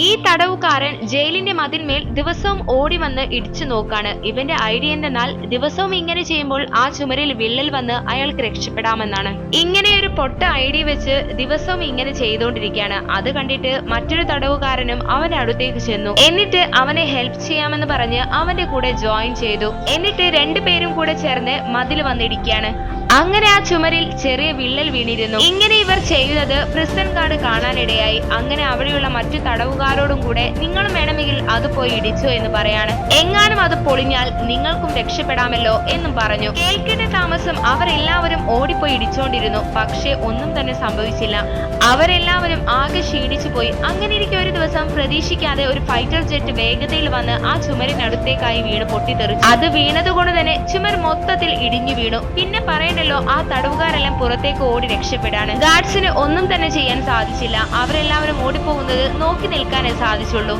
ഈ തടവുകാരൻ ജയിലിന്റെ മതിന്മേൽ ദിവസവും ഓടി വന്ന് ഇടിച്ചു നോക്കാണ്. ഇവന്റെ ഐഡിയ എന്തെന്നാൽ ദിവസവും ഇങ്ങനെ ചെയ്യുമ്പോൾ ആ ചുമരിൽ വിള്ളൽ വന്ന് അയാൾക്ക് രക്ഷപ്പെടാമെന്നാണ്. ഇങ്ങനെ ഒരു പൊട്ട ഐഡിയ വെച്ച് ദിവസവും ഇങ്ങനെ ചെയ്തുകൊണ്ടിരിക്കുകയാണ്. അത് കണ്ടിട്ട് മറ്റൊരു തടവുകാരനും അവന്റെ അടുത്തേക്ക് ചെന്നു. എന്നിട്ട് അവനെ ഹെൽപ്പ് ചെയ്യാമെന്ന് പറഞ്ഞ് അവന്റെ കൂടെ ജോയിൻ ചെയ്തു. എന്നിട്ട് രണ്ടുപേരും കൂടെ ചേർന്ന് മതിൽ വന്നിടിക്കുകയാണ്. അങ്ങനെ ആ ചുമരിൽ ചെറിയ വിള്ളൽ വീണിരുന്നു. ഇങ്ങനെ ഇവർ ചെയ്യുന്നത് പ്രിസൺ ഗാർഡ് കാണാനിടയായി. അങ്ങനെ അവിടെയുള്ള മറ്റു തടവുകാരോടും കൂടെ നിങ്ങളും വേണമെങ്കിൽ അത് പോയി ഇടിച്ചോ എന്ന് പറയാണ്. എങ്ങാനും അത് പൊളിഞ്ഞാൽ നിങ്ങൾക്കും രക്ഷപ്പെടാമല്ലോ എന്നും പറഞ്ഞു. കേൾക്കേണ്ട താമസം അവരെല്ലാവരും ഓടിപ്പോയി ഇടിച്ചോണ്ടിരുന്നു. പക്ഷെ ഒന്നും തന്നെ സംഭവിച്ചില്ല. അവരെല്ലാവരും ആകെ ക്ഷീണിച്ചു പോയി. അങ്ങനെ ഇരിക്കെ ഒരു ദിവസം പ്രതീക്ഷിക്കാതെ ഒരു ഫൈറ്റർ ജെറ്റ് വേഗതയിൽ വന്ന് ആ ചുമരിനടുത്തേക്കായി വീണ് പൊട്ടിത്തെറിച്ചു. അത് വീണതുകൊണ്ട് തന്നെ ചുമർ മൊത്തത്തിൽ ഇടിഞ്ഞു വീണു. പിന്നെ പറയേണ്ട ആ തടവുകാരെല്ലാം പുറത്തേക്ക് ഓടി രക്ഷപ്പെടാണ്. ഗാർഡ്സിന് ഒന്നും തന്നെ ചെയ്യാൻ സാധിച്ചില്ല. അവരെല്ലാവരും ഓടിപ്പോകുന്നത് നോക്കി നിൽക്കാനേ സാധിച്ചുള്ളൂ.